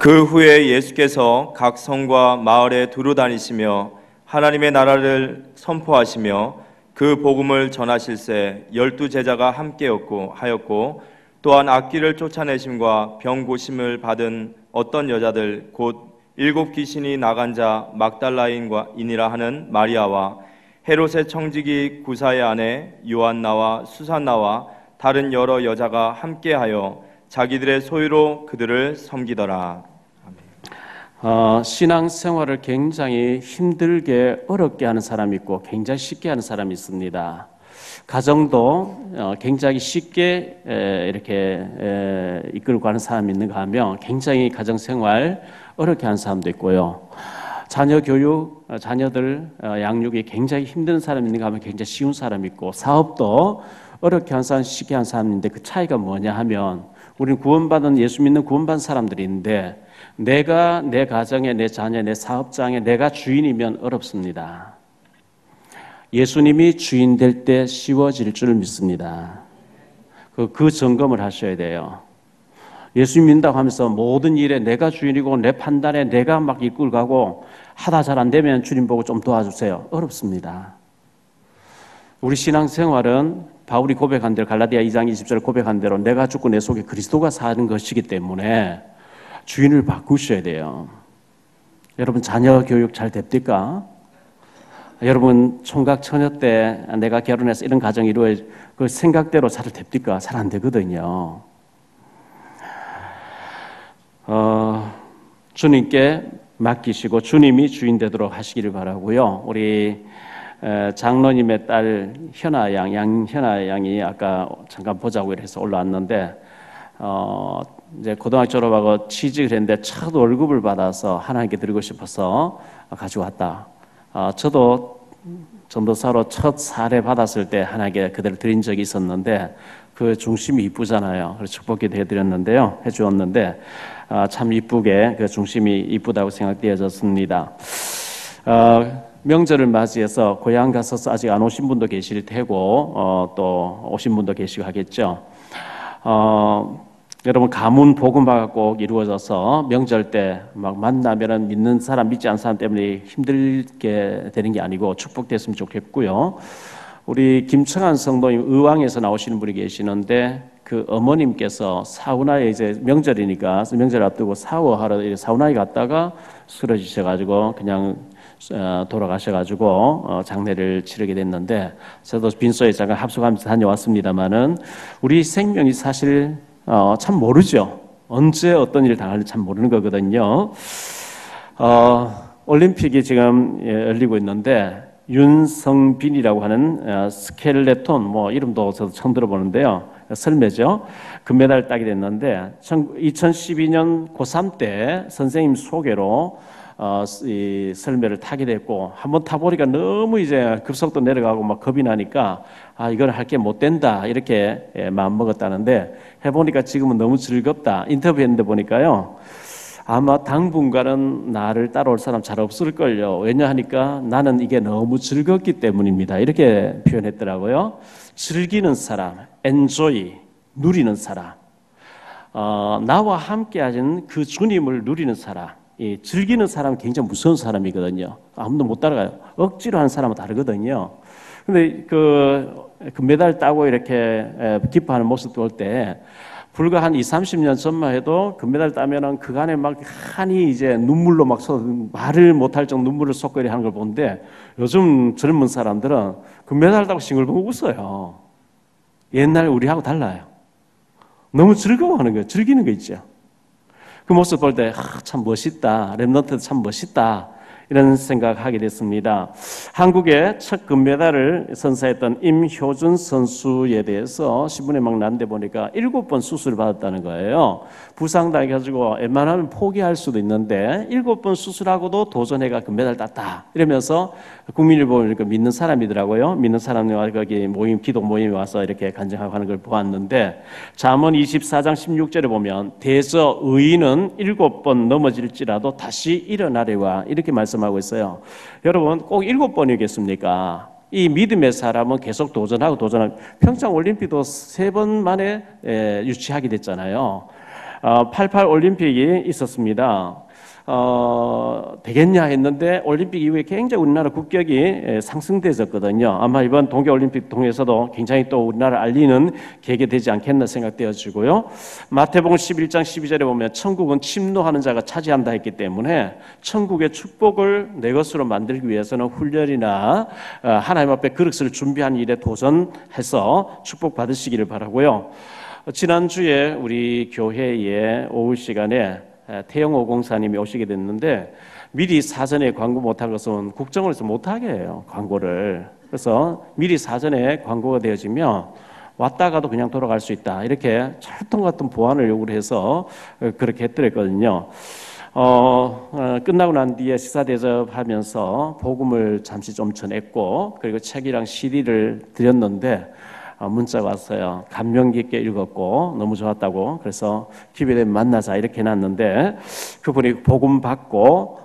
그 후에 예수께서 각 성과 마을에 두루 다니시며 하나님의 나라를 선포하시며 그 복음을 전하실새 12 제자가 함께였고 하였고 또한 악귀를 쫓아내심과 병 고심을 받은 어떤 여자들 곧 7 귀신이 나간 자 막달라인이라 하는 마리아와 헤롯의 청지기 구사의 아내 요한나와 수산나와 다른 여러 여자가 함께하여 자기들의 소유로 그들을 섬기더라. 신앙생활을 굉장히 힘들게 어렵게 하는 사람이 있고 굉장히 쉽게 하는 사람이 있습니다. 가정도 굉장히 쉽게 이렇게 이끌고 가는 사람이 있는가 하면 굉장히 가정생활 어렵게 하는 사람도 있고요. 자녀 교육, 자녀들 양육이 굉장히 힘든 사람이 있는가 하면 굉장히 쉬운 사람이 있고, 사업도 어렵게 하는 사람, 쉽게 하는 사람인데 그 차이가 뭐냐 하면 우리는 구원받은, 예수 믿는 구원받은 사람들이 있는데 내가 내 가정에, 내 자녀, 내 사업장에 내가 주인이면 어렵습니다. 예수님이 주인 될 때 쉬워질 줄 믿습니다. 그 점검을 하셔야 돼요. 예수님 믿는다고 하면서 모든 일에 내가 주인이고 내 판단에 내가 막 이끌고 가고 하다 잘 안 되면 주님 보고 좀 도와주세요. 어렵습니다. 우리 신앙생활은 바울이 고백한 대로, 갈라디아 2장 20절 고백한 대로 내가 죽고 내 속에 그리스도가 사는 것이기 때문에 주인을 바꾸셔야 돼요. 여러분 자녀 교육 잘 됩니까? 여러분 총각 처녀 때 내가 결혼해서 이런 가정이 이루어져 그 생각대로 잘 됩니까? 잘 안 되거든요. 주님께 맡기시고 주님이 주인 되도록 하시기를 바라고요. 우리 장로님의 딸 현아 양, 양현아 양이 아까 잠깐 보자고 이래서 올라왔는데 이제 고등학교 졸업하고 취직을 했는데 첫 월급을 받아서 하나님께 드리고 싶어서 가지고 왔다. 저도 전도사로 첫 사례 받았을 때 하나님께 그대로 드린 적이 있었는데 그 중심이 이쁘잖아요. 그래서 축복기도 해드렸는데요. 해주었는데 참 이쁘게 그 중심이 이쁘다고 생각되어졌습니다. 명절을 맞이해서 고향 가서 아직 안 오신 분도 계실 테고 또 오신 분도 계시고 하겠죠. 여러분 가문 복음화가 꼭 이루어져서 명절 때 막 만나면은 믿는 사람 믿지 않는 사람 때문에 힘들게 되는 게 아니고 축복됐으면 좋겠고요. 우리 김청한 성도님 의왕에서 나오시는 분이 계시는데 그 어머님께서 사우나에 이제 명절이니까 명절 앞두고 샤워하러 사우나에 갔다가 쓰러지셔가지고 그냥 돌아가셔가지고 장례를 치르게 됐는데 저도 빈소에 잠깐 합숙하면서 다녀왔습니다만은 우리 생명이 사실 참 모르죠. 언제 어떤 일을 당할지 참 모르는 거거든요. 올림픽이 지금 열리고 있는데 윤성빈이라고 하는 스켈레톤 뭐 이름도 저도 처음 들어보는데요. 설매죠. 금메달 따게 됐는데 2012년 고3 때 선생님 소개로 이 설매를 타게 됐고 한번 타보니까 너무 이제 급속도 내려가고 막 겁이 나니까 이걸 할 게 못 된다 이렇게 마음 먹었다는데 해보니까 지금은 너무 즐겁다. 인터뷰했는데 보니까요. 아마 당분간은 나를 따라올 사람 잘 없을걸요. 왜냐하니까 나는 이게 너무 즐겁기 때문입니다. 이렇게 표현했더라고요. 즐기는 사람, enjoy, 누리는 사람. 나와 함께 하신 그 주님을 누리는 사람. 이 즐기는 사람은 굉장히 무서운 사람이거든요. 아무도 못 따라가요. 억지로 하는 사람은 다르거든요. 근데 그 메달 따고 이렇게 기뻐하는 모습 볼 때 불과 한 20-30년 전만 해도 금메달 따면은 그간에 막 한이 이제 눈물로 막 말을 못할 정도 눈물을 쏟거리 하는 걸 보는데 요즘 젊은 사람들은 금메달 따고 싱글벙글 웃어요. 옛날 우리하고 달라요. 너무 즐거워하는 거예요. 즐기는 거 있죠. 그 모습 볼 때 참 멋있다. 랩런트도 참 멋있다. 이런 생각하게 됐습니다. 한국의 첫 금메달을 선사했던 임효준 선수에 대해서 신문에 막 났는데 보니까 7번 수술을 받았다는 거예요. 부상당해가지고 웬만하면 포기할 수도 있는데 7번 수술하고도 도전해가 금메달 땄다. 이러면서 국민일보 믿는 사람이더라고요. 믿는 사람이 거기 모임, 기도 모임에 와서 이렇게 간증하고 하는 걸 보았는데 잠언 24장 16절에 보면 대저 의인은 7번 넘어질지라도 다시 일어나리와 이렇게 말씀하고 있어요. 여러분 꼭 7번이겠습니까? 이 믿음의 사람은 계속 도전하고 평창 올림픽도 3번 만에 유치하게 됐잖아요. 88 올림픽이 있었습니다. 되겠냐 했는데 올림픽 이후에 굉장히 우리나라 국격이 상승되었거든요. 아마 이번 동계올림픽 통해서도 굉장히 또 우리나라를 알리는 계기가 되지 않겠나 생각되어지고요. 마태복음 11장 12절에 보면 천국은 침노하는 자가 차지한다 했기 때문에 천국의 축복을 내 것으로 만들기 위해서는 훈련이나 하나님 앞에 그릇을 준비하는 일에 도전해서 축복 받으시기를 바라고요. 지난주에 우리 교회의 오후 시간에 태영호 공사님이 오시게 됐는데 미리 사전에 광고 못한 것은 국정을 해서 못하게 해요, 광고를. 그래서 미리 사전에 광고가 되어지면 왔다가도 그냥 돌아갈 수 있다, 이렇게 철통 같은 보안을 요구를 해서 그렇게 했더랬거든요. 끝나고 난 뒤에 식사 대접하면서 복음을 잠시 좀 전했고, 그리고 책이랑 CD를 드렸는데 문자가 왔어요. 감명 깊게 읽었고 너무 좋았다고. 그래서 기회되면 만나자 이렇게 해놨는데, 그분이 복음 받고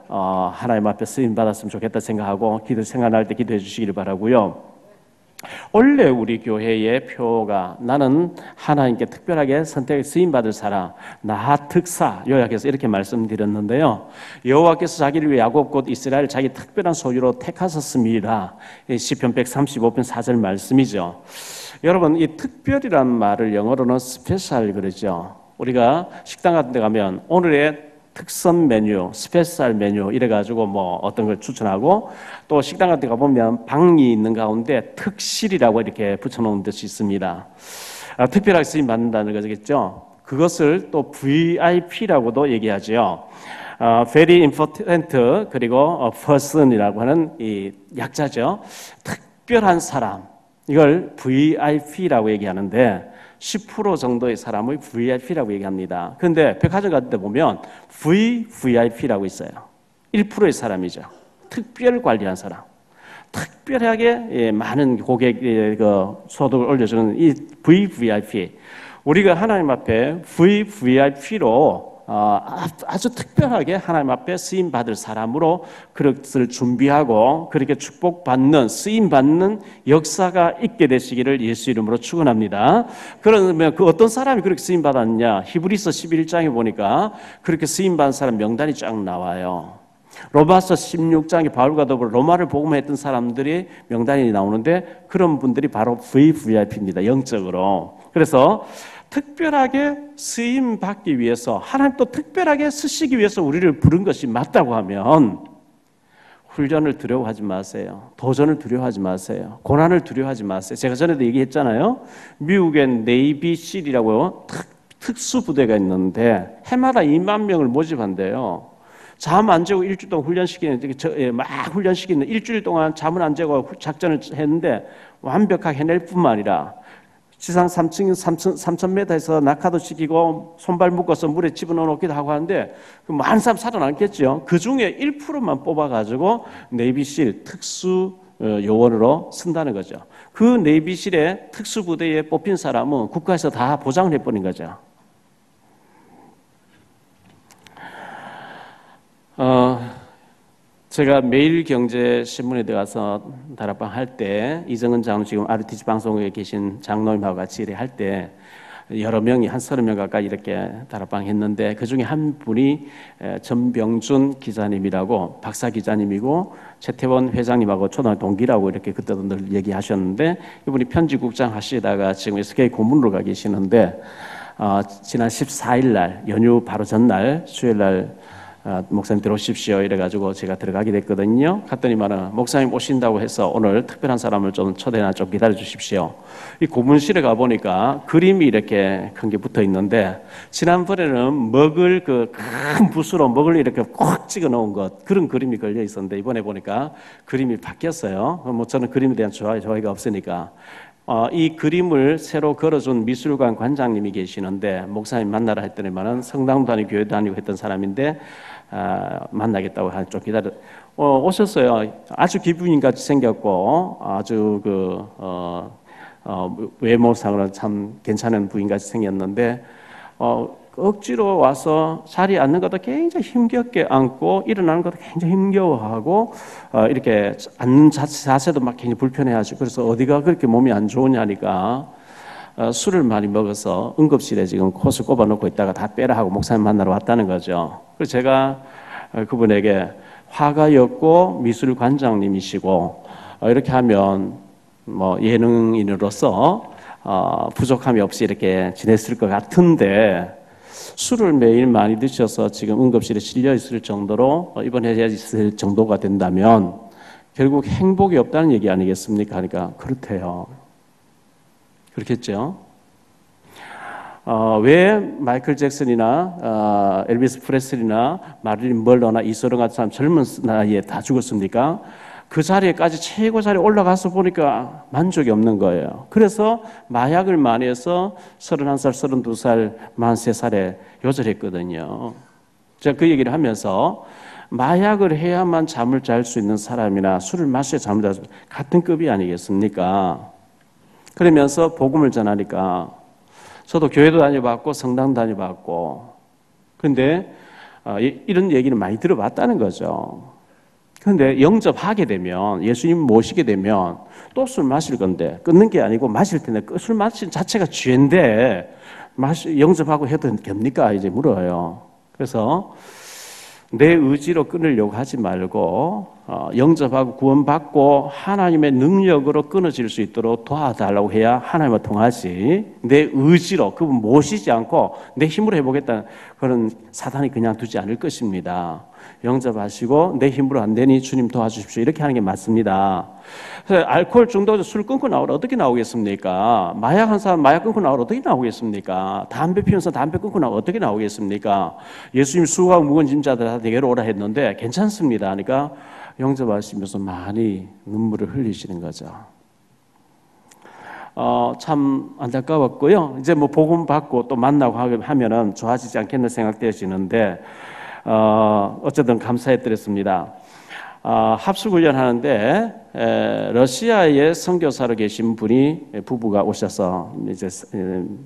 하나님 앞에 쓰임 받았으면 좋겠다 생각하고 생각날 때 기도해 주시기를 바라고요. 원래 우리 교회의 표가 나는 하나님께 특별하게 선택해 쓰임받을 사람, 나하특사 요약해서 이렇게 말씀드렸는데요. 여호와께서 자기를 위해 야곱 곧 이스라엘 자기 특별한 소유로 택하셨습니다. 시편 135편 4절 말씀이죠. 여러분, 이 특별이란 말을 영어로는 스페셜 그러죠. 우리가 식당 같은 데 가면 오늘의 특선 메뉴, 스페셜 메뉴 이래가지고 뭐 어떤 걸 추천하고, 또 식당 같은 데 가보면 방이 있는 가운데 특실이라고 이렇게 붙여놓은 것이 있습니다. 특별하게 쓰임 받는다는 거겠죠. 그것을 또 VIP라고도 얘기하죠. Very important, 그리고 person이라고 하는 이 약자죠. 특별한 사람, 이걸 VIP라고 얘기하는데 10% 정도의 사람을 VIP라고 얘기합니다. 그런데 백화점 같은 데 보면 VVIP라고 있어요. 1%의 사람이죠. 특별 관리한 사람. 특별하게 많은 고객의 소득을 올려주는 이 VVIP. 우리가 하나님 앞에 VVIP로 아주 특별하게 하나님 앞에 쓰임받을 사람으로 그릇을 준비하고 그렇게 축복받는, 쓰임받는 역사가 있게 되시기를 예수 이름으로 축원합니다. 그러면 그 어떤 사람이 그렇게 쓰임받았냐? 히브리서 11장에 보니까 그렇게 쓰임받은 사람 명단이 쫙 나와요. 로마서 16장에 바울과 더불어 로마를 복음했던 사람들이 명단이 나오는데 그런 분들이 바로 VVIP입니다. 영적으로. 그래서 특별하게 쓰임 받기 위해서, 하나님 또 특별하게 쓰시기 위해서 우리를 부른 것이 맞다고 하면 훈련을 두려워하지 마세요. 도전을 두려워하지 마세요. 고난을 두려워하지 마세요. 제가 전에도 얘기했잖아요. 미국의 네이비실이라고 특수부대가 있는데 해마다 2만 명을 모집한대요. 잠 안 재고 일주일 동안 훈련시키는, 막 훈련시키는, 일주일 동안 잠을 안 재고 작전을 했는데 완벽하게 해낼 뿐만 아니라 지상 3,000m에서 낙하도 시키고 손발 묶어서 물에 집어넣어 놓기도 하고 하는데 많은 사람 살아남겠죠. 그 중에 1%만 뽑아가지고 네이비실 특수 요원으로 쓴다는 거죠. 그 네이비실의 특수부대에 뽑힌 사람은 국가에서 다 보장을 해버린 거죠. 제가 매일경제신문에 들어가서 다락방 할 때, 이정은 장로 지금 RTC 방송국에 계신 장로님하고 같이 일할 때 여러 명이 한 30명 가까이 이렇게 다락방 했는데, 그 중에 한 분이 전병준 기자님이라고 박사 기자님이고 최태원 회장님하고 초등학교 동기라고 이렇게 그때도 늘 얘기하셨는데, 이분이 편집국장 하시다가 지금 SK 고문으로 가 계시는데 지난 14일 날 연휴 바로 전날 수요일 날 목사님 들어오십시오 이래가지고 제가 들어가게 됐거든요. 갔더니만은 목사님 오신다고 해서 오늘 특별한 사람을 좀 초대나 좀 기다려 주십시오. 이 고문실에 가보니까 그림이 이렇게 큰 게 붙어 있는데, 지난번에는 먹을 그 큰 붓으로 먹을 이렇게 꽉 찍어 놓은 것, 그런 그림이 걸려 있었는데 이번에 보니까 그림이 바뀌었어요. 뭐 저는 그림에 대한 좋아이가 없으니까. 이 그림을 새로 걸어준 미술관 관장님이 계시는데, 목사님 만나라 했더니만은 성당도 다니고 교회 다니고 했던 사람인데 만나겠다고 좀 기다려 오셨어요. 아주 기부인같이 생겼고 아주 외모상으로 참 괜찮은 부인같이 생겼는데 억지로 와서 자리에 앉는 것도 굉장히 힘겹게 앉고 일어나는 것도 굉장히 힘겨워하고 이렇게 앉는 자세도 막 굉장히 불편해하시고, 그래서 어디가 그렇게 몸이 안 좋으냐니까 술을 많이 먹어서 응급실에 지금 코스 꼽아놓고 있다가 다 빼라 하고 목사님 만나러 왔다는 거죠. 그래서 제가 그분에게 화가였고 미술관장님이시고 이렇게 하면 뭐 예능인으로서 부족함이 없이 이렇게 지냈을 것 같은데 술을 매일 많이 드셔서 지금 응급실에 실려 있을 정도로 입원해야 있을 정도가 된다면 결국 행복이 없다는 얘기 아니겠습니까? 하니까 그렇대요. 그렇겠죠? 왜 마이클 잭슨이나 엘비스 프레슬리나 마릴린 멀러나 이소룡 같은 사람 젊은 나이에 다 죽었습니까? 그 자리에까지 최고 자리에 올라가서 보니까 만족이 없는 거예요. 그래서 마약을 많이 해서 31살, 32살, 43살에 요절했거든요. 제가 그 얘기를 하면서 마약을 해야만 잠을 잘 수 있는 사람이나 술을 마셔야 잠을 잘 수 있는 같은 급이 아니겠습니까? 그러면서 복음을 전하니까 저도 교회도 다녀봤고 성당 다녀봤고 근데 이런 얘기를 많이 들어봤다는 거죠. 그런데 영접하게 되면 예수님 모시게 되면 또 술 마실 건데 끊는 게 아니고 마실 텐데 술 마신 자체가 죄인데 영접하고 해도 됩니까? 이제 물어요. 그래서 내 의지로 끊으려고 하지 말고 영접하고 구원받고 하나님의 능력으로 끊어질 수 있도록 도와달라고 해야 하나님과 통하지 내 의지로 그분 모시지 않고 내 힘으로 해보겠다는 그런 사단이 그냥 두지 않을 것입니다. 영접하시고 내 힘으로 안 되니 주님 도와주십시오. 이렇게 하는 게 맞습니다. 알코올 중독에서 술 끊고 나오면 어떻게 나오겠습니까? 마약 한 사람 마약 끊고 나오면 어떻게 나오겠습니까? 담배 피우면서 담배 끊고 나오면 어떻게 나오겠습니까? 예수님 수고하고 무거운 짐자들 다 내게로 오라 했는데 괜찮습니다. 그러니까 영접하시면서 많이 눈물을 흘리시는 거죠. 참 안타까웠고요. 이제 뭐 복음 받고 또 만나고 하면은 좋아지지 않겠는 생각되어지는데 어쨌든 감사해드렸습니다. 합숙훈련 하는데 러시아에 선교사로 계신 분이 부부가 오셔서 이제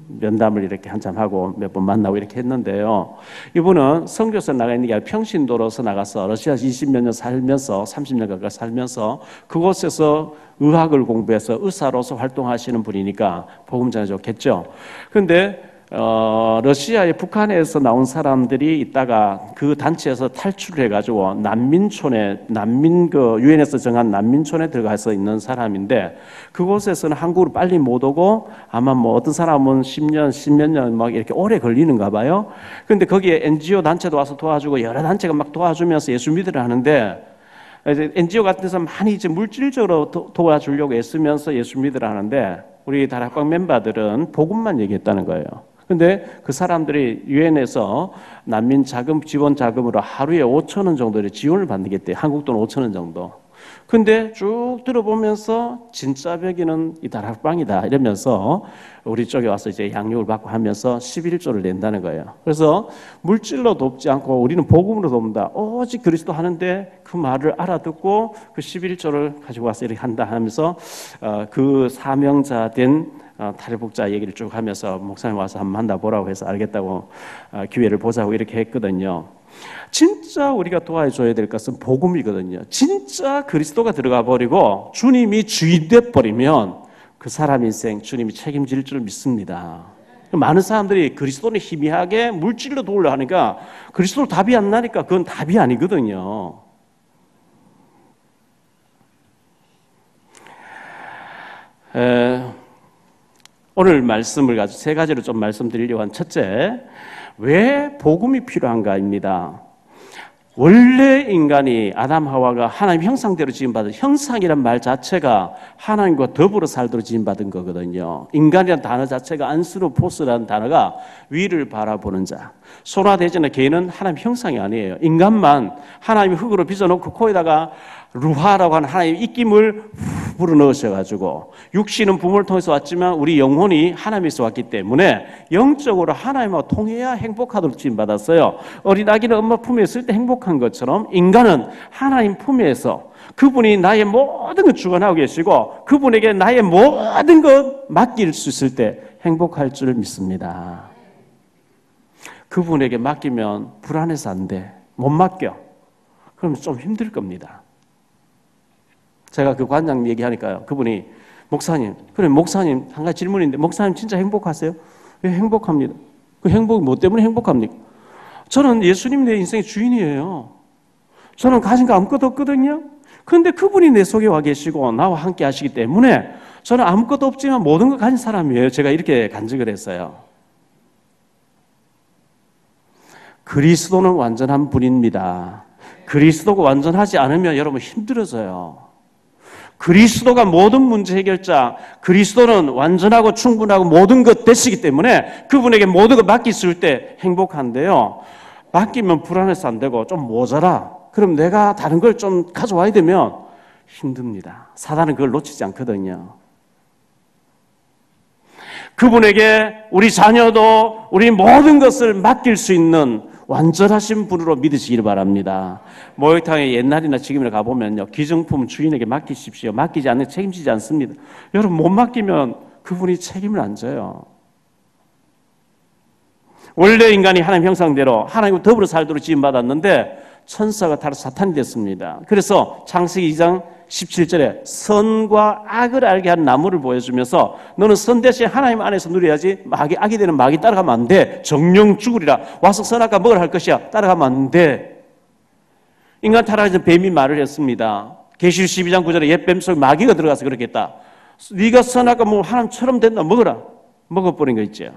면담을 이렇게 한참 하고 몇 번 만나고 이렇게 했는데요. 이분은 선교사 나가 있는 게 아니라 평신도로서 나가서 러시아에서 20몇 년 살면서 30년 가까이 살면서 그곳에서 의학을 공부해서 의사로서 활동하시는 분이니까 복음 전해 좋겠죠. 그런데 러시아의 북한에서 나온 사람들이 있다가 그 단체에서 탈출을 해가지고 난민촌에 유엔에서 정한 난민촌에 들어가서 있는 사람인데 그곳에서는 한국으로 빨리 못 오고 아마 뭐 어떤 사람은 10년, 10몇 년 막 이렇게 오래 걸리는가 봐요. 그런데 거기에 NGO 단체도 와서 도와주고 여러 단체가 막 도와주면서 예수 믿으려 하는데 이제 NGO 같은 데서 많이 이제 물질적으로 도와주려고 애쓰면서 예수 믿으려 하는데 우리 다락방 멤버들은 복음만 얘기했다는 거예요. 근데 그 사람들이 유엔에서 난민 자금 지원 자금으로 하루에 5,000원 정도의 지원을 받는 게 있대요. 한국 돈 5,000원 정도. 근데 쭉 들어보면서 진짜 벽이는 이 다락방이다 이러면서 우리 쪽에 와서 이제 양육을 받고 하면서 11조를 낸다는 거예요. 그래서 물질로 돕지 않고 우리는 복음으로 돕는다. 오직 그리스도 하는데 그 말을 알아듣고 그 11조를 가지고 와서 이렇게 한다 하면서 그 사명자 된 탈북자 얘기를 쭉 하면서 목사님 와서 한번 만나보라고 해서 알겠다고 기회를 보자고 이렇게 했거든요. 진짜 우리가 도와줘야 될 것은 복음이거든요. 진짜 그리스도가 들어가 버리고 주님이 주인 돼 버리면 그 사람 인생 주님이 책임질 줄 믿습니다. 많은 사람들이 그리스도는 희미하게 물질로 도우려 하니까 그리스도 답이 안 나니까 그건 답이 아니거든요. 오늘 말씀을 가지고 세 가지로 좀 말씀드리려고 한 첫째, 왜 복음이 필요한가입니다. 원래 인간이 아담 하와가 하나님 형상대로 지음받은 형상이란 말 자체가 하나님과 더불어 살도록 지음받은 거거든요. 인간이라는 단어 자체가 안스로포스라는 단어가 위를 바라보는 자. 소라대전의 개는 하나님 형상이 아니에요. 인간만 하나님이 흙으로 빚어놓고 코에다가 루하라고 하는 하나님의 입김을 불어넣으셔가지고 육신은 부모를 통해서 왔지만 우리 영혼이 하나님에서 왔기 때문에 영적으로 하나님과 통해야 행복하도록 지음받았어요. 어린아기는 엄마 품에 있을 때 행복한 것처럼 인간은 하나님 품에서 그분이 나의 모든 걸 주관하고 계시고 그분에게 나의 모든 것 맡길 수 있을 때 행복할 줄 믿습니다. 그분에게 맡기면 불안해서 안 돼. 못 맡겨. 그러면 좀 힘들 겁니다. 제가 그 관장님 얘기하니까요. 그분이 목사님, 그래 목사님 한 가지 질문인데 목사님 진짜 행복하세요? 왜 행복합니다. 그 행복이 뭐 때문에 행복합니까? 저는 예수님 내 인생의 주인이에요. 저는 가진 거 아무것도 없거든요. 그런데 그분이 내 속에 와 계시고 나와 함께 하시기 때문에 저는 아무것도 없지만 모든 걸 가진 사람이에요. 제가 이렇게 간증을 했어요. 그리스도는 완전한 분입니다. 그리스도가 완전하지 않으면 여러분 힘들어져요. 그리스도가 모든 문제 해결자, 그리스도는 완전하고 충분하고 모든 것 되시기 때문에 그분에게 모든 것 맡겼을 때 행복한데요. 맡기면 불안해서 안 되고 좀 모자라. 그럼 내가 다른 걸 좀 가져와야 되면 힘듭니다. 사단은 그걸 놓치지 않거든요. 그분에게 우리 자녀도 우리 모든 것을 맡길 수 있는 완전하신 분으로 믿으시기를 바랍니다. 목욕탕에 옛날이나 지금이나 가보면요, 기증품 주인에게 맡기십시오. 맡기지 않는 책임지지 않습니다. 여러분 못 맡기면 그분이 책임을 안 져요. 원래 인간이 하나님 형상대로 하나님과 더불어 살도록 지음받았는데 천사가 타락 사탄이 됐습니다. 그래서 창세기 2장 17절에 선과 악을 알게 한 나무를 보여주면서 너는 선 대신 하나님 안에서 누려야지 악이 되는 마귀 따라가면 안 돼. 정령 죽으리라. 와서 선악과 먹으라 할 것이야. 따라가면 안 돼. 인간 타락에 대해서 뱀이 말을 했습니다. 계시록 12장 9절에 옛뱀 속에 마귀가 들어가서 그렇겠다. 네가 선악과 뭐 하나님처럼 된다. 먹어라. 먹어버린 거 있죠.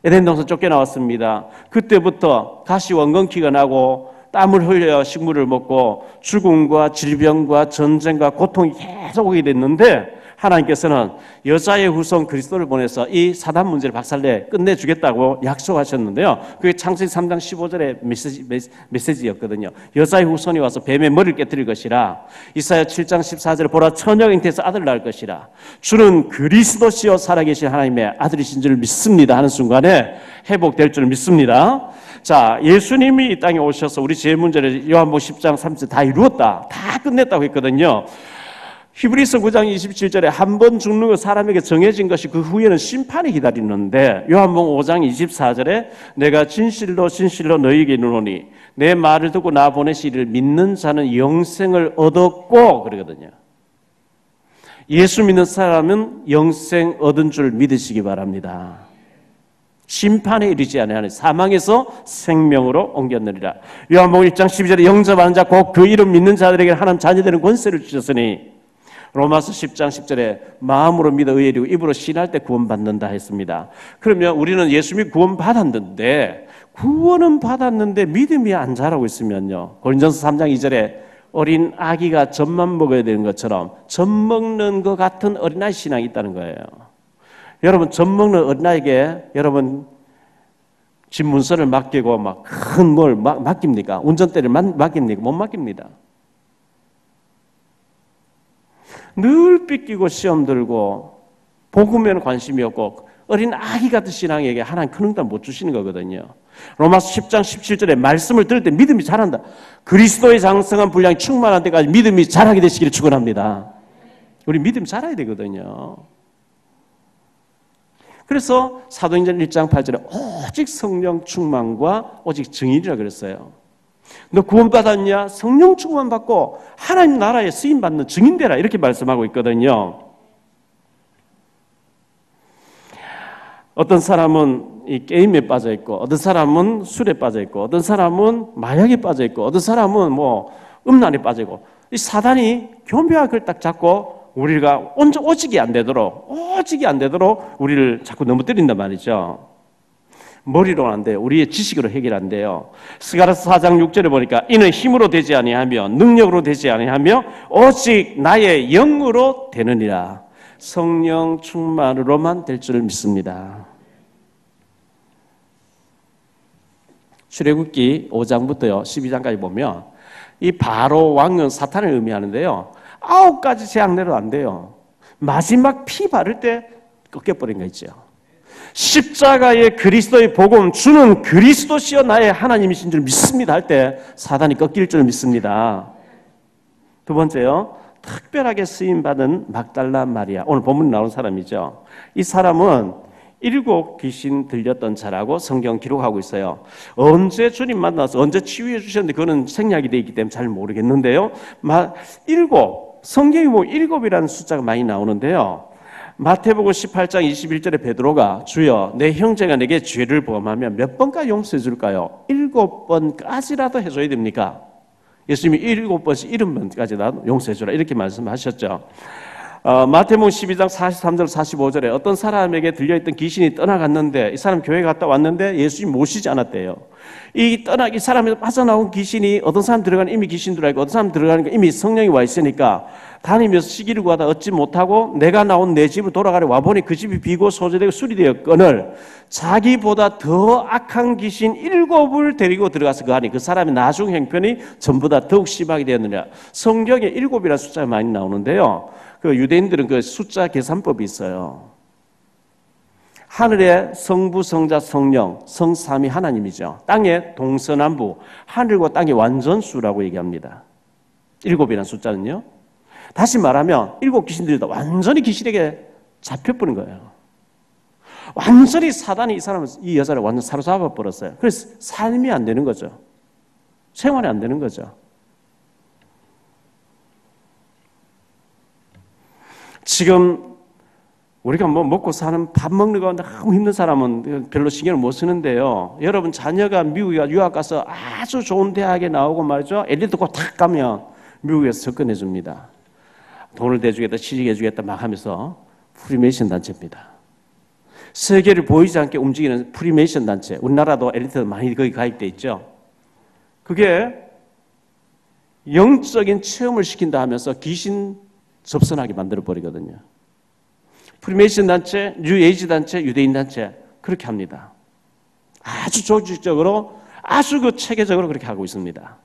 에덴 동산 쫓겨나왔습니다. 그때부터 다시 원건키가 나고 땀을 흘려 식물을 먹고 죽음과 질병과 전쟁과 고통이 계속 오게 됐는데 하나님께서는 여자의 후손 그리스도를 보내서 이 사단 문제를 박살내 끝내주겠다고 약속하셨는데요. 그게 창세기 3장 15절의 메시지였거든요. 여자의 후손이 와서 뱀의 머리를 깨뜨릴 것이라. 이사야 7장 14절에 보라 처녀가 잉태해서 아들을 낳을 것이라. 주는 그리스도시요 살아계신 하나님의 아들이신 줄 믿습니다 하는 순간에 회복될 줄 믿습니다. 자, 예수님이 이 땅에 오셔서 우리 죄 문제를 요한복음 10장 30절 다 이루었다. 다 끝냈다고 했거든요. 히브리서 9장 27절에 한 번 죽는 것 사람에게 정해진 것이 그 후에는 심판이 기다리는데 요한복음 5장 24절에 내가 진실로 진실로 너희에게 이르노니 내 말을 듣고 나 보내시기를 믿는 자는 영생을 얻었고 그러거든요. 예수 믿는 사람은 영생 얻은 줄 믿으시기 바랍니다. 심판에 이르지 아니하니 사망에서 생명으로 옮겼느니라. 요한복음 1장 12절에 영접하는 자 곧 그 이름 믿는 자들에게 하나님 자녀되는 권세를 주셨으니 로마서 10장 10절에 마음으로 믿어 의에 이르고 입으로 신할 때 구원받는다 했습니다. 그러면 우리는 예수님이 구원받았는데 구원은 받았는데 믿음이 안 자라고 있으면요. 고린전서 3장 2절에 어린 아기가 젖만 먹어야 되는 것처럼 젖 먹는 것 같은 어린아이 신앙이 있다는 거예요. 여러분 젖 먹는 어린아이에게 여러분 집 문서를 맡기고 막 큰 뭘 맡깁니까? 운전대를 맡깁니까? 못 맡깁니다. 늘 삐끼고 시험 들고 복음에는 관심이 없고 어린 아기 같은 신앙에게 하나님 큰 응답 못 주시는 거거든요. 로마서 10장 17절에 말씀을 들을 때 믿음이 자란다. 그리스도의 장성한 분량이 충만한 때까지 믿음이 자라게 되시기를 축원합니다. 우리 믿음 자라야 되거든요. 그래서 사도행전 1장 8절에 오직 성령 충만과 오직 증인이라 그랬어요. 너 구원받았냐? 성령 충만 받고 하나님 나라에 쓰임받는 증인되라 이렇게 말씀하고 있거든요. 어떤 사람은 이 게임에 빠져 있고 어떤 사람은 술에 빠져 있고 어떤 사람은 마약에 빠져 있고 어떤 사람은 뭐 음란에 빠져 있고 이 사단이 교묘하게 딱 잡고 우리가 오직이 안 되도록 우리를 자꾸 넘어뜨린단 말이죠. 머리로는 안 돼요. 우리의 지식으로 해결 안 돼요. 스가랴서 4장 6절에 보니까 이는 힘으로 되지 아니하며 능력으로 되지 아니하며 오직 나의 영으로 되느니라. 성령 충만으로만 될 줄 믿습니다. 출애굽기 5장부터요 12장까지 보면 이 바로 왕은 사탄을 의미하는데요. 9가지 재앙 내려도 안 돼요. 마지막 피 바를 때 꺾여버린 거 있죠. 십자가의 그리스도의 복음 주는 그리스도시여 나의 하나님이신 줄 믿습니다 할 때 사단이 꺾일 줄 믿습니다. 두 번째요. 특별하게 쓰임받은 막달라 마리아. 오늘 본문에 나온 사람이죠. 이 사람은 7 귀신 들렸던 자라고 성경 기록하고 있어요. 언제 주님 만나서 언제 치유해 주셨는데 그거는 생략이 되어 있기 때문에 잘 모르겠는데요. 7 성경이 뭐 7이라는 숫자가 많이 나오는데요. 마태복음 18장 21절에 베드로가 주여 내 형제가 내게 죄를 범하면 몇 번까지 용서해 줄까요? 7번까지라도 해줘야 됩니까? 예수님이 7번씩 70번까지 용서해 주라 이렇게 말씀하셨죠. 마태복음 12장 43절 45절에 어떤 사람에게 들려있던 귀신이 떠나갔는데 이 사람 교회 갔다 왔는데 예수님 모시지 않았대요. 이 사람에서 빠져나온 귀신이 어떤 사람 들어가는 이미 귀신 들어가고 어떤 사람 들어가는 거 이미 성령이 와 있으니까 다니면서 시기를 구하다 얻지 못하고 내가 나온 내 집으로 돌아가려 와보니 그 집이 비고 소재되고 수리되었거늘 자기보다 더 악한 귀신 7을 데리고 들어가서 거하니 그 사람의 나중 형편이 전보다 더욱 심하게 되었느냐. 성경에 7이라는 숫자가 많이 나오는데요. 그 유대인들은 그 숫자 계산법이 있어요. 하늘의 성부, 성자, 성령, 성삼위 하나님이죠. 땅의 동서남부, 하늘과 땅의 완전수라고 얘기합니다. 7이라는 숫자는요. 다시 말하면 7 귀신들이 다 완전히 귀신에게 잡혀버린 거예요. 완전히 사단이 이 여자를 완전 사로잡아 버렸어요. 그래서 삶이 안 되는 거죠. 생활이 안 되는 거죠. 지금 우리가 뭐 먹고 사는 밥 먹는 거 너무 힘든 사람은 별로 신경을 못 쓰는데요. 여러분 자녀가 미국에 유학 가서 아주 좋은 대학에 나오고 말이죠. 엘리트 꼭 탁 가면 미국에서 접근해 줍니다. 돈을 대주겠다, 취직해 주겠다 막 하면서 프리메이션 단체입니다. 세계를 보이지 않게 움직이는 프리메이션 단체. 우리나라도 엘리트들 많이 거기 가입돼 있죠. 그게 영적인 체험을 시킨다 하면서 귀신 접선하게 만들어 버리거든요. 프리메이션 단체, 뉴에이지 단체, 유대인 단체 그렇게 합니다. 아주 조직적으로, 아주 그 체계적으로 그렇게 하고 있습니다.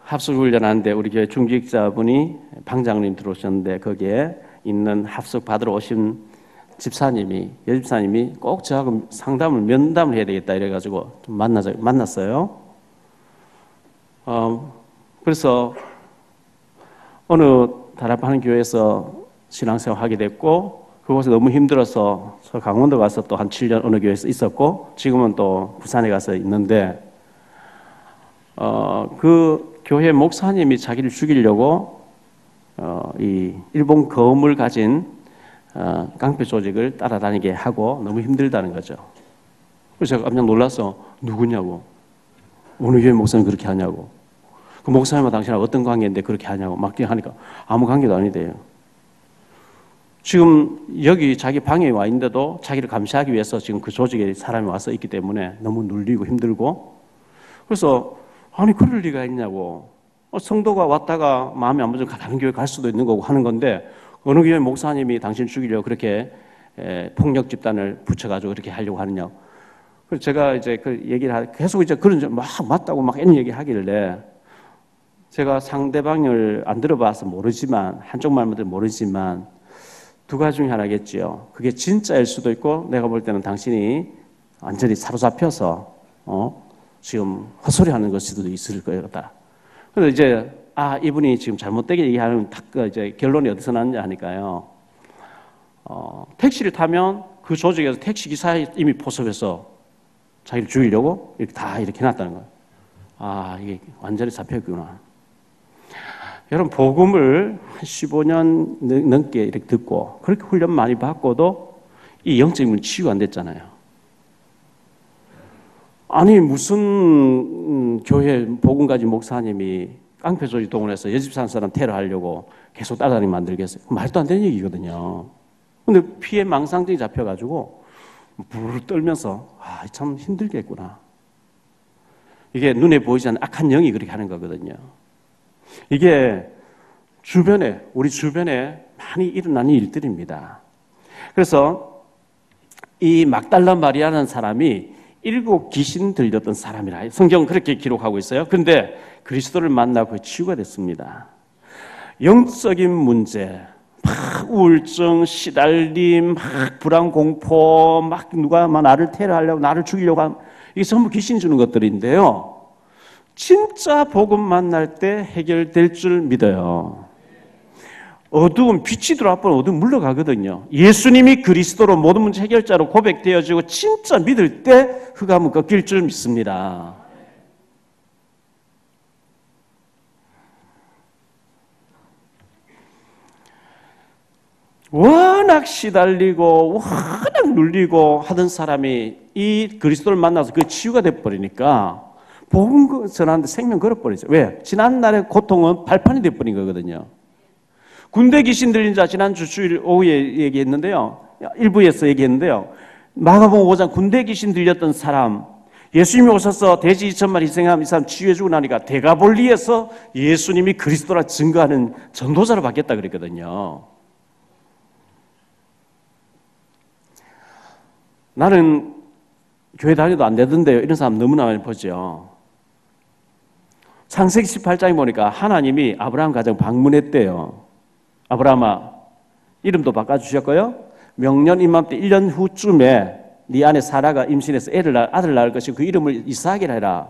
합숙훈련하는데 우리 교회 중직자분이 방장님 들어오셨는데 거기에 있는 합숙 받으러 오신 여집사님이 꼭 저하고 면담을 해야 되겠다 이래가지고 좀 만났어요. 그래서 어느 다락방 교회에서 신앙생활 하게 됐고 그곳에 너무 힘들어서 저 강원도 가서 또 한 7년 어느 교회에서 있었고 지금은 또 부산에 가서 있는데 그 교회 목사님이 자기를 죽이려고 이 일본 검을 가진 깡패 조직을 따라다니게 하고 너무 힘들다는 거죠. 그래서 제가 깜짝 놀라서 누구냐고, 어느 교회 목사님 그렇게 하냐고, 그 목사님과 당신하고 어떤 관계인데 그렇게 하냐고 막 하니까 아무 관계도 아니대요. 지금 여기 자기 방에 와 있는데도 자기를 감시하기 위해서 지금 그 조직에 사람이 와서 있기 때문에 너무 눌리고 힘들고, 그래서 아니 그럴 리가 있냐고, 성도가 왔다가 마음에 안 맞으면 다른 교회 갈 수도 있는 거고 하는 건데 어느 교회 목사님이 당신 죽이려고 그렇게 폭력 집단을 붙여가지고 그렇게 하려고 하느냐. 그래서 제가 이제 그 얘기를 계속 이제 그런 막 맞다고 막 이런 얘기 하길래 제가 상대방을 안 들어봐서 모르지만 한쪽 말만 들어 모르지만 두 가지 중에 하나겠지요. 그게 진짜일 수도 있고 내가 볼 때는 당신이 완전히 사로잡혀서 지금 헛소리하는 걸 수도 있을 거다. 그래서 이제 이분이 지금 잘못되게 얘기하는 이제 결론이 어디서 났냐 하니까요. 택시를 타면 그 조직에서 택시 기사에 이미 포섭해서 자기를 죽이려고 이렇게 다 이렇게 해놨다는 거예요. 이게 완전히 잡혔구나. 여러분 복음을 한 15년 넘게 이렇게 듣고 그렇게 훈련 많이 받고도 이 영적인 문 치유가 안 됐잖아요. 아니 무슨 교회 복음 가진 목사님이 깡패 조직 동원해서 여집 사는 사람 테러하려고 계속 따라다니게 만들겠어요? 말도 안 되는 얘기거든요. 근데 피해 망상증이 잡혀가지고 부르르 떨면서 참 힘들겠구나. 이게 눈에 보이지 않는 악한 영이 그렇게 하는 거거든요. 이게 우리 주변에 많이 일어나는 일들입니다. 그래서 이 막달라 마리아라는 사람이 7 귀신 들렸던 사람이라 성경은 그렇게 기록하고 있어요. 그런데 그리스도를 만나고 치유가 됐습니다. 영적인 문제, 막 우울증, 시달림, 막 불안, 공포, 막 누가 나를 테러하려고 나를 죽이려고 하면 이게 전부 귀신 주는 것들인데요. 진짜 복음 만날 때 해결될 줄 믿어요. 어두운 빛이 들어와버리면 어두운 물러가거든요. 예수님이 그리스도로 모든 문제 해결자로 고백되어지고 진짜 믿을 때 흑암은 꺾일 줄 믿습니다. 워낙 시달리고 워낙 눌리고 하던 사람이 이 그리스도를 만나서 그 치유가 돼버리니까 복음 전하는데 생명 걸어버리죠. 왜? 지난날의 고통은 발판이 돼버린 거거든요. 군대 귀신 들린 자 지난주 주일 오후에 얘기했는데요. 일부에서 얘기했는데요. 마가복음 5장 군대 귀신 들렸던 사람, 예수님이 오셔서 돼지 2,000마리 희생하면 이 사람 치유해주고 나니까 데가볼리에서 예수님이 그리스도라 증거하는 전도자로 바뀌었다 그랬거든요. 나는 교회 다녀도 안 되던데요. 이런 사람 너무나 많이 보죠. 창세기 18장에 보니까 하나님이 아브라함 가정 방문했대요. 아브라함아, 이름도 바꿔주셨고요. 명년 이맘때 1년 후쯤에 네 아내 사라가 임신해서 아들 낳을 것이고 그 이름을 이삭이라 해라.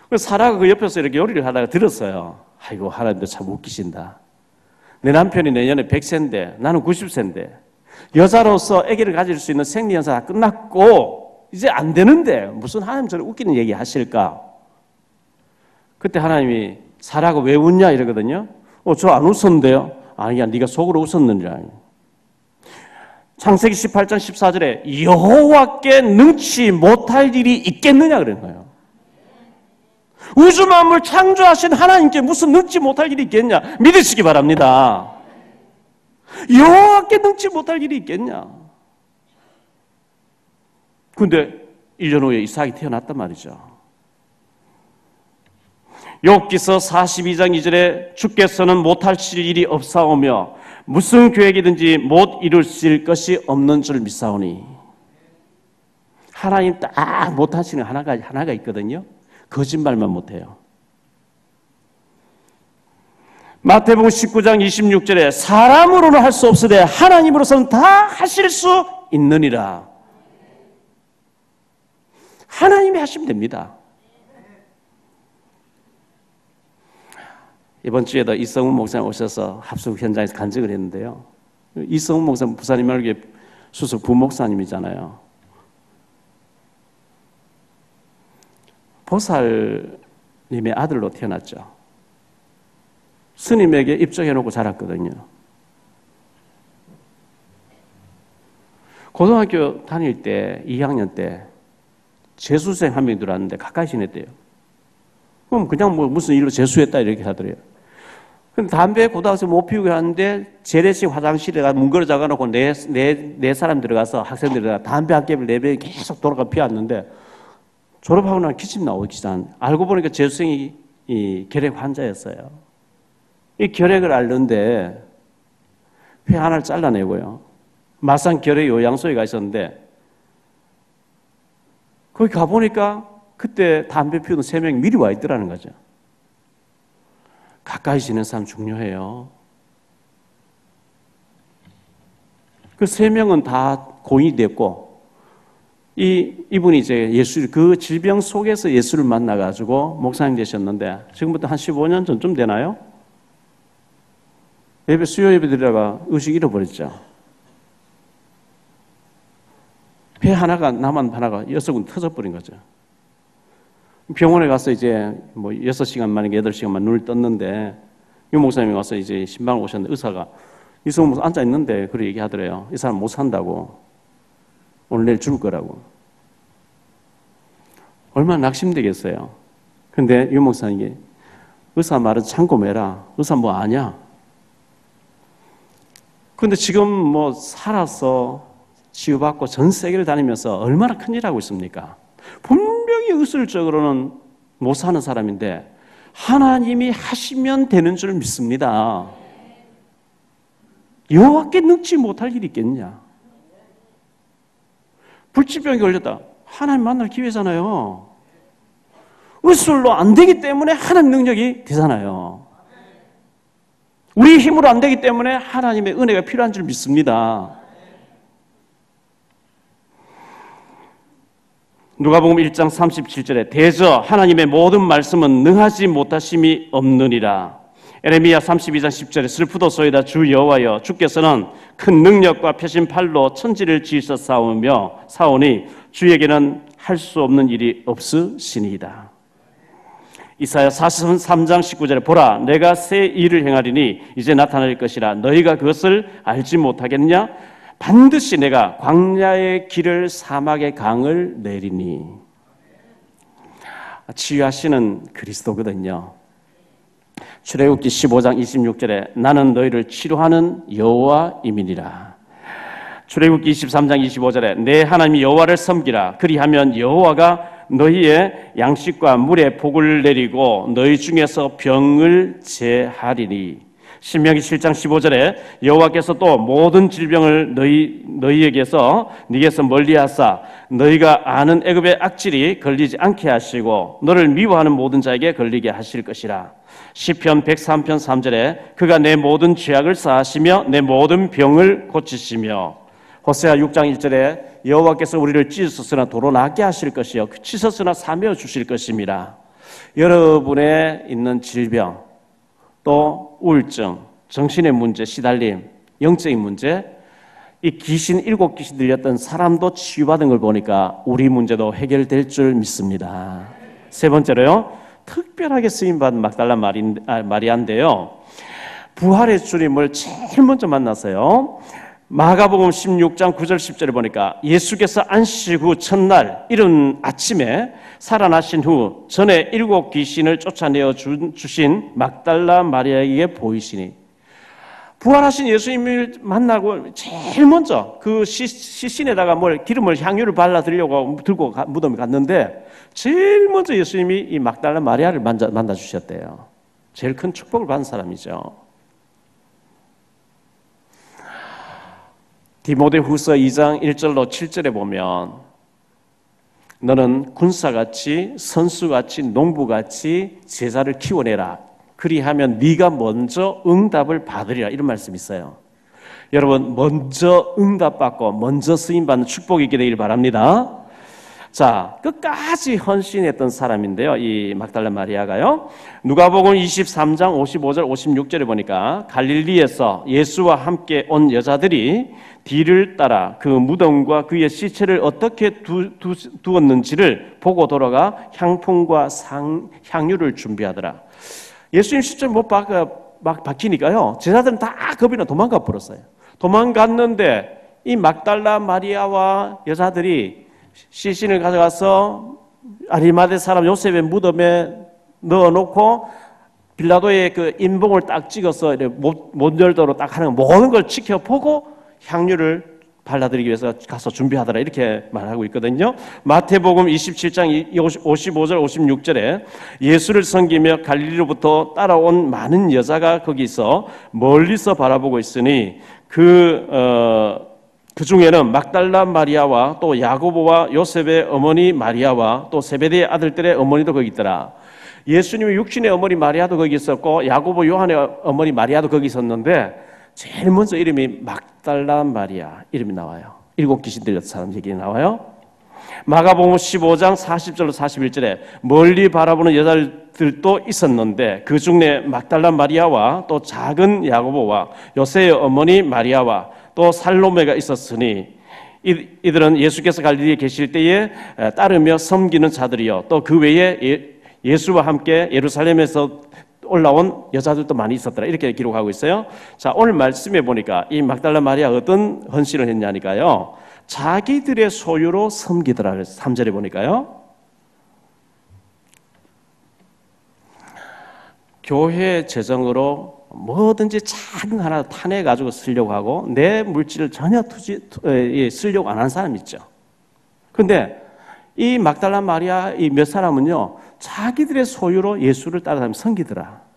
그래서 사라가 그 옆에서 이렇게 요리를 하다가 들었어요. 아이고, 하나님도 참 웃기신다. 내 남편이 내년에 100세인데 나는 90세인데 여자로서 아기를 가질 수 있는 생리연사가 끝났고 이제 안 되는데 무슨 하나님 저를 웃기는 얘기 하실까? 그때 하나님이 사라가 왜 웃냐 이러거든요. 저 안 웃었는데요. 아니야, 네가 속으로 웃었느니라. 창세기 18장 14절에 여호와께 능치 못할 일이 있겠느냐 그런 거예요. 우주 만물 창조하신 하나님께 무슨 능치 못할 일이 있겠냐 믿으시기 바랍니다. 여호와께 능치 못할 일이 있겠냐. 근데 1년 후에 이삭이 태어났단 말이죠. 욥기서 42장 2절에 주께서는 못하실 일이 없사오며 무슨 계획이든지 못 이루실 것이 없는 줄 믿사오니. 하나님 딱 못하시는 하나가 있거든요. 거짓말만 못해요. 마태복음 19장 26절에 사람으로는 할 수 없으되 하나님으로서는 다 하실 수 있느니라. 하나님이 하시면 됩니다. 이번 주에도 이성훈 목사님 오셔서 합숙 현장에서 간증을 했는데요. 이성훈 목사님 부산이 말기에 수석 부목사님이잖아요. 보살님의 아들로 태어났죠. 스님에게 입적해놓고 자랐거든요. 고등학교 다닐 때 2학년 때 재수생 한 명이 들어왔는데 가까이 지냈대요. 그럼 그냥 무슨 일로 재수했다 이렇게 하더래요. 근데 담배 고등학생 못 피우게 하는데 재래식 화장실에 문 걸어 잡아놓고 네 사람 들어가서 학생들 들어가 담배 한 갭을 4병이 계속 돌아가 피웠는데 졸업하고 나면 기침 나오기 전 알고 보니까 재수생이 이 결핵 환자였어요. 이 결핵을 앓는데 폐 하나를 잘라내고요. 마산 결핵 요양소에 가 있었는데 거기 가보니까 그때 담배 피우던 3명이 미리 와 있더라는 거죠. 가까이 지는 사람 중요해요. 그 3명은 다 고인이 됐고 이분이 이제 그 질병 속에서 예수를 만나가지고 목사님 되셨는데 지금부터 한 15년 전쯤 되나요? 수요 예배 드리다가 의식 잃어버렸죠. 폐 하나가 남은 하나가 6군 터져버린 거죠. 병원에 가서 이제 6시간 만에 8시간만 눈을 떴는데 유 목사님이 와서 이제 신방을 오셨는데 의사가 이성훈 목사 앉아 있는데 그렇게 얘기하더래요. 이 사람 못 산다고. 오늘 내일 죽을 거라고. 얼마나 낙심되겠어요. 근데 유 목사님이 의사 말은 참고 매라. 의사 뭐 아냐? 근데 지금 살아서 치유받고 전 세계를 다니면서 얼마나 큰일 하고 있습니까? 분명히 의술적으로는 못 사는 사람인데 하나님이 하시면 되는 줄 믿습니다. 여호와께 능치 못할 일이 있겠냐? 불치병이 걸렸다. 하나님 만날 기회잖아요. 의술로 안 되기 때문에 하나님 능력이 되잖아요. 우리 힘으로 안 되기 때문에 하나님의 은혜가 필요한 줄 믿습니다. 누가복음 1장 37절에 대저 하나님의 모든 말씀은 능하지 못하심이 없느니라. 에레미야 32장 10절에 슬프도소이다 주 여호와여 주께서는 큰 능력과 펴신 팔로 천지를 지으셨사오니 주에게는 할 수 없는 일이 없으시니이다. 이사야 43장 19절에 보라 내가 새 일을 행하리니 이제 나타날 것이라 너희가 그것을 알지 못하겠느냐 반드시 내가 광야의 길을 사막의 강을 내리니. 치유하시는 그리스도거든요. 출애굽기 15장 26절에 나는 너희를 치료하는 여호와임이니라. 출애굽기 23장 25절에 내 하나님 여호와를 섬기라. 그리하면 여호와가 너희의 양식과 물에 복을 내리고 너희 중에서 병을 제하리니. 신명기 7장 15절에 여호와께서 또 모든 질병을 너희에게서 네게서 멀리하사 너희가 아는 애굽의 악질이 걸리지 않게 하시고 너를 미워하는 모든 자에게 걸리게 하실 것이라. 시편 103편 3절에 그가 내 모든 죄악을 사하시며 내 모든 병을 고치시며. 호세아 6장 1절에 여호와께서 우리를 찢었으나 도로 나게 하실 것이요 찢었으나 사며 주실 것입니다. 여러분의 있는 질병 또 우울증, 정신의 문제, 시달림, 영적인 문제, 이 귀신 7귀신 들렸던 사람도 치유받은 걸 보니까 우리 문제도 해결될 줄 믿습니다. 세 번째로요, 특별하게 쓰임받은 막달라 마리아인데요. 부활의 주님을 제일 먼저 만났어요. 마가복음 16장 9절 10절에 보니까 예수께서 안식 후 첫날 이른 아침에 살아나신 후 전에 7귀신을 쫓아내어 주신 막달라 마리아에게 보이시니. 부활하신 예수님을 만나고 제일 먼저 그 시신에다가 기름을 향유를 발라드리려고 들고 무덤에 갔는데 제일 먼저 예수님이 이 막달라 마리아를 만나 주셨대요. 제일 큰 축복을 받은 사람이죠. 디모데후서 2장 1절로 7절에 보면 너는 군사같이 선수같이 농부같이 제자를 키워내라. 그리하면 네가 먼저 응답을 받으리라. 이런 말씀이 있어요. 여러분 먼저 응답받고 먼저 쓰임받는 축복이 있게 되길 바랍니다. 자, 끝까지 헌신했던 사람인데요. 이 막달라 마리아가요. 누가복음 23장 55절 56절에 보니까 갈릴리에서 예수와 함께 온 여자들이 뒤를 따라 그 무덤과 그의 시체를 어떻게 두었는지를 보고 돌아가 향품과 향유를 준비하더라. 예수님 시체 못 박히니까요. 제자들은 다 겁이 나 도망가 버렸어요. 도망갔는데 이 막달라 마리아와 여자들이 시신을 가져가서 아리마대 사람 요셉의 무덤에 넣어놓고 빌라도의 그 인봉을 딱 찍어서 못 열도록 딱 하는 모든 걸 지켜보고 향유를 발라드리기 위해서 가서 준비하더라. 이렇게 말하고 있거든요. 마태복음 27장 55절 56절에 예수를 섬기며 갈릴리로부터 따라온 많은 여자가 거기서 멀리서 바라보고 있으니 그 중에는 막달라 마리아와 또 야고보와 요셉의 어머니 마리아와 또 세베대의 아들들의 어머니도 거기 있더라. 예수님의 육신의 어머니 마리아도 거기 있었고 야고보 요한의 어머니 마리아도 거기 있었는데 제일 먼저 이름이 막달라 마리아 이름이 나와요. 7귀신 들렸던 사람 얘기 나와요. 마가복음 15장 40절로 41절에 멀리 바라보는 여자들도 있었는데 그 중에 막달라 마리아와 또 작은 야고보와 요새의 어머니 마리아와 또 살로메가 있었으니 이들은 예수께서 갈릴리에 계실 때에 따르며 섬기는 자들이요 또 그 외에 예수와 함께 예루살렘에서 올라온 여자들도 많이 있었더라. 이렇게 기록하고 있어요. 자, 오늘 말씀해 보니까 이 막달라 마리아 어떤 헌신을 했냐니까요. 자기들의 소유로 섬기더라. 그래서 3절에 보니까요. 교회 재정으로 뭐든지 작은 거 하나 타내 가지고 쓰려고 하고 내 물질을 전혀 쓰려고 안 하는 사람 있죠. 그런데 이 막달라 마리아 이 몇 사람은요 자기들의 소유로 예수를 따라다니며 섬기더라.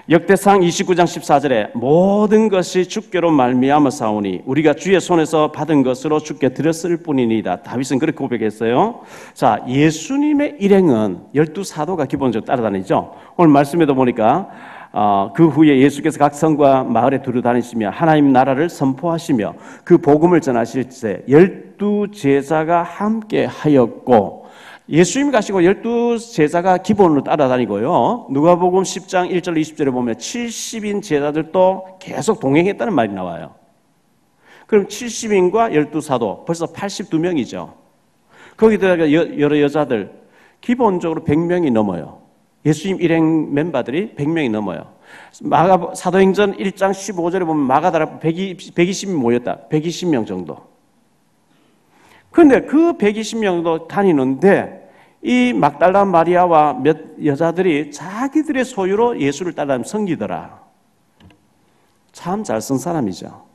역대상 29장 14절에 모든 것이 주께로 말미암아 사오니 우리가 주의 손에서 받은 것으로 주께 드렸을 뿐이니이다. 다윗은 그렇게 고백했어요. 자, 예수님의 일행은 12사도가 기본적으로 따라다니죠. 오늘 말씀에도 보니까 그 후에 예수께서 각 성과 마을에 두루다니시며 하나님 나라를 선포하시며 그 복음을 전하실 때 12제자가 함께 하였고 예수님이 가시고 12제자가 기본으로 따라다니고요. 누가복음 10장 1절 20절에 보면 70인 제자들도 계속 동행했다는 말이 나와요. 그럼 70인과 12사도 벌써 82명이죠. 거기다가 여러 여자들 기본적으로 100명이 넘어요. 예수님 일행 멤버들이 100명이 넘어요. 사도행전 1장 15절에 보면 마가다라 120명 모였다. 120명 정도. 그런데 그 120명도 다니는데 이 막달라 마리아와 몇 여자들이 자기들의 소유로 예수를 따라 섬기더라. 참 잘 쓴 사람이죠.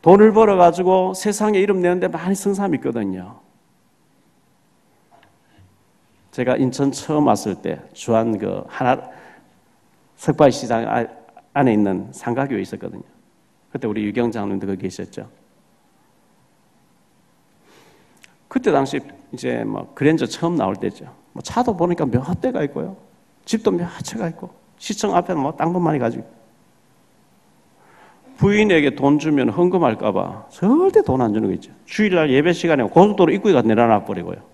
돈을 벌어가지고 세상에 이름 내는데 많이 쓴 사람이 있거든요. 제가 인천 처음 왔을 때 주한 그 하나 석바시장 안에 있는 상가교에 있었거든요. 그때 우리 유경 장로님도 거기 계셨죠. 그때 당시 이제 뭐 그랜저 처음 나올 때죠. 뭐 차도 보니까 몇 대가 있고요. 집도 몇 채가 있고 시청 앞에는 뭐 땅도 많이 가지고 부인에게 돈 주면 헌금할까봐 절대 돈 안 주는 거 있죠. 주일날 예배 시간에 고속도로 입구에 가서 내려놔 버리고요.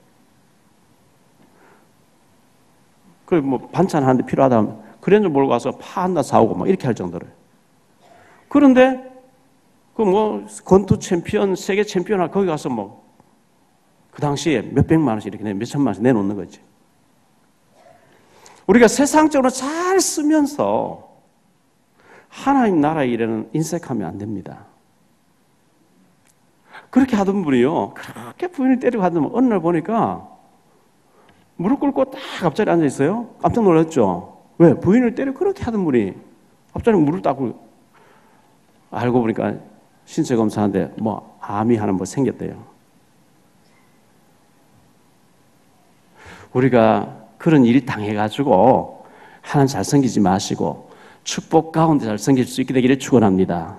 그 뭐 반찬 하는데 필요하다면 그랜저 몰고 가서 파 하나 사오고 막 이렇게 할 정도로. 그런데 그 뭐 권투 챔피언, 세계 챔피언 거기 가서 뭐 그 당시에 몇백만 원씩 이렇게 몇천만 원씩 내놓는 거지. 우리가 세상적으로 잘 쓰면서 하나님 나라 일에는 인색하면 안 됩니다. 그렇게 하던 분이요. 그렇게 부인을 때리고 하던 어느 날 보니까 무릎 꿇고 딱 앞자리에 앉아 있어요. 깜짝 놀랐죠. 왜? 부인을 때리고 그렇게 하던 분이 앞자리에 무릎 닦고 알고 보니까 신체 검사하는데 뭐 암이 하나 뭐 생겼대요. 우리가 그런 일이 당해가지고 하나님 잘 섬기지 마시고 축복 가운데 잘 섬길 수 있게 되기를 축원합니다.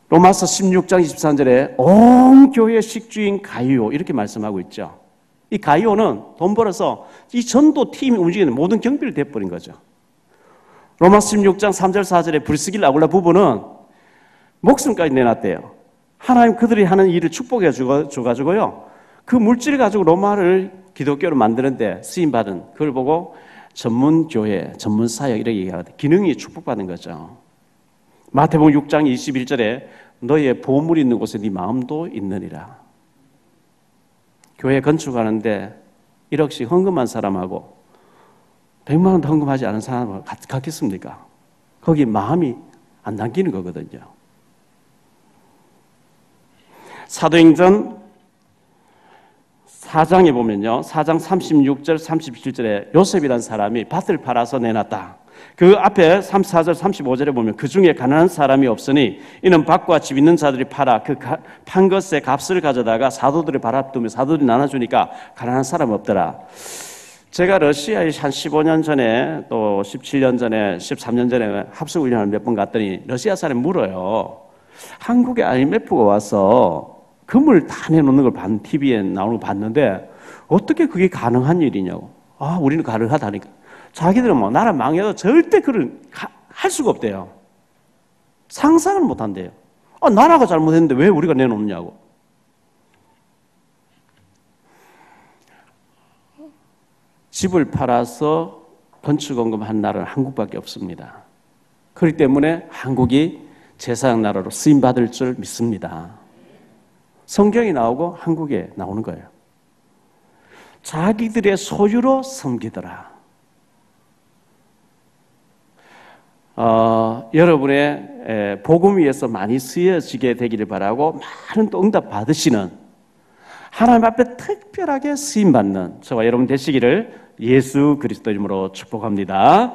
로마서 16장 23절에 온 교회의 식주인 가이오 이렇게 말씀하고 있죠. 이 가이오는 돈 벌어서 이 전도 팀이 움직이는 모든 경비를 대버린 거죠. 로마서 16장 3절 4절에 브리스길라 아굴라 부부는 목숨까지 내놨대요. 하나님 그들이 하는 일을 축복해 줘가지고요. 그 물질을 가지고 로마를 기독교로 만드는데 쓰임받은 그걸 보고 전문교회, 전문사역 이렇게 얘기하거든요. 기능이 축복받은 거죠. 마태복음 6장 21절에 너의 보물이 있는 곳에 네 마음도 있느니라. 교회 건축하는데 1억씩 헌금한 사람하고 100만 원도 헌금하지 않은 사람하고 같겠습니까? 거기 마음이 안 담기는 거거든요. 사도행전 4장에 보면요. 4장 36절 37절에 요셉이라는 사람이 밭을 팔아서 내놨다. 그 앞에 34절 35절에 보면 그 중에 가난한 사람이 없으니 이는 밭과 집 있는 자들이 팔아 그 판 것의 값을 가져다가 사도들의 발 앞에 두면 사도들이 나눠주니까 가난한 사람 없더라. 제가 러시아에 한 15년 전에 또 17년 전에 13년 전에 합숙훈련을 몇 번 갔더니 러시아 사람이 물어요. 한국에 IMF가 와서 금을 다 내놓는 걸 TV에 나오는 걸 봤는데 어떻게 그게 가능한 일이냐고. 아, 우리는 가능하다니까. 자기들은 뭐 나라 망해도 절대 그걸 할 수가 없대요. 상상을 못 한대요. 아, 나라가 잘못했는데 왜 우리가 내놓느냐고. 집을 팔아서 건축원금 나라는 한국밖에 없습니다. 그렇기 때문에 한국이 제사장 나라로 쓰임받을 줄 믿습니다. 성경이 나오고 한국에 나오는 거예요. 자기들의 소유로 섬기더라. 여러분의 복음 위에서 많이 쓰여지게 되기를 바라고 많은 또 응답 받으시는 하나님 앞에 특별하게 쓰임받는 저와 여러분 되시기를 예수 그리스도 이름으로 축복합니다.